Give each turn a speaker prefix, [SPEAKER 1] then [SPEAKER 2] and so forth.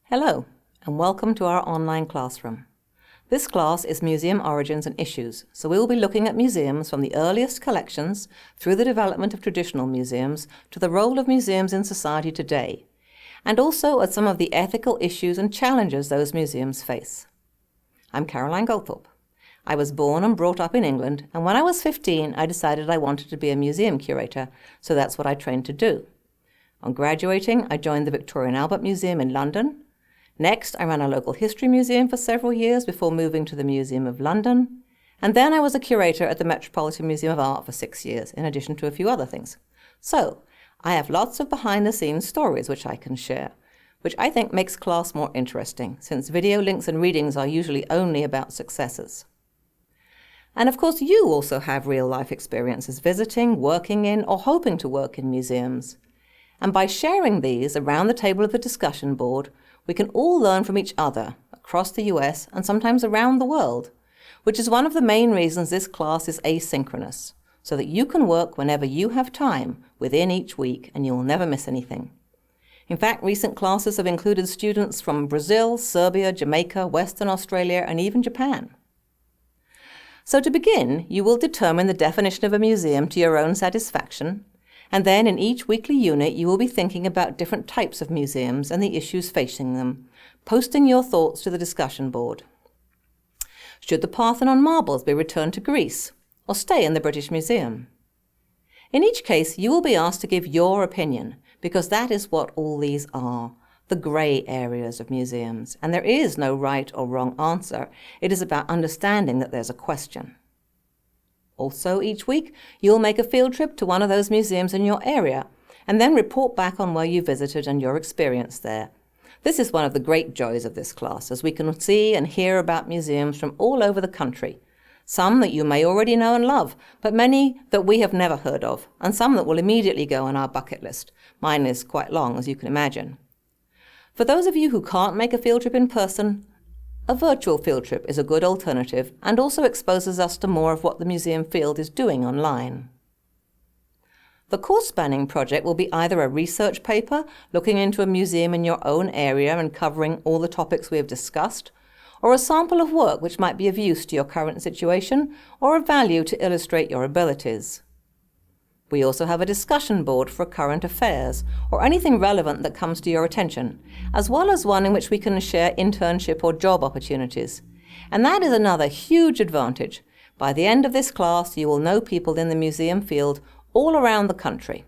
[SPEAKER 1] Hello, and welcome to our online classroom. This class is Museum Origins and Issues, so we will be looking at museums from the earliest collections through the development of traditional museums to the role of museums in society today, and also at some of the ethical issues and challenges those museums face. I'm Caroline Goldthorpe. I was born and brought up in England, and when I was 15, I decided I wanted to be a museum curator, so that's what I trained to do. On graduating, I joined the Victoria and Albert Museum in London. Next, I ran a local history museum for several years before moving to the Museum of London. And then I was a curator at the Metropolitan Museum of Art for 6 years, in addition to a few other things. So, I have lots of behind-the-scenes stories which I can share, which I think makes class more interesting, since video links and readings are usually only about successes. And of course, you also have real-life experiences visiting, working in, or hoping to work in museums. And by sharing these around the table of the discussion board, we can all learn from each other across the US and sometimes around the world, which is one of the main reasons this class is asynchronous, so that you can work whenever you have time within each week and you'll never miss anything. In fact, recent classes have included students from Brazil, Serbia, Jamaica, Western Australia, and even Japan. So to begin, you will determine the definition of a museum to your own satisfaction, and then in each weekly unit you will be thinking about different types of museums and the issues facing them, posting your thoughts to the discussion board. Should the Parthenon marbles be returned to Greece or stay in the British Museum? In each case you will be asked to give your opinion, because that is what all these are, the grey areas of museums, and there is no right or wrong answer. It is about understanding that there's a question. Also, each week, you'll make a field trip to one of those museums in your area, and then report back on where you visited and your experience there. This is one of the great joys of this class, as we can see and hear about museums from all over the country. Some that you may already know and love, but many that we have never heard of, and some that will immediately go on our bucket list. Mine is quite long, as you can imagine. For those of you who can't make a field trip in person, a virtual field trip is a good alternative and also exposes us to more of what the museum field is doing online. The course spanning project will be either a research paper looking into a museum in your own area and covering all the topics we have discussed, or a sample of work which might be of use to your current situation or of value to illustrate your abilities. We also have a discussion board for current affairs or anything relevant that comes to your attention, as well as one in which we can share internship or job opportunities. And that is another huge advantage. By the end of this class, you will know people in the museum field all around the country.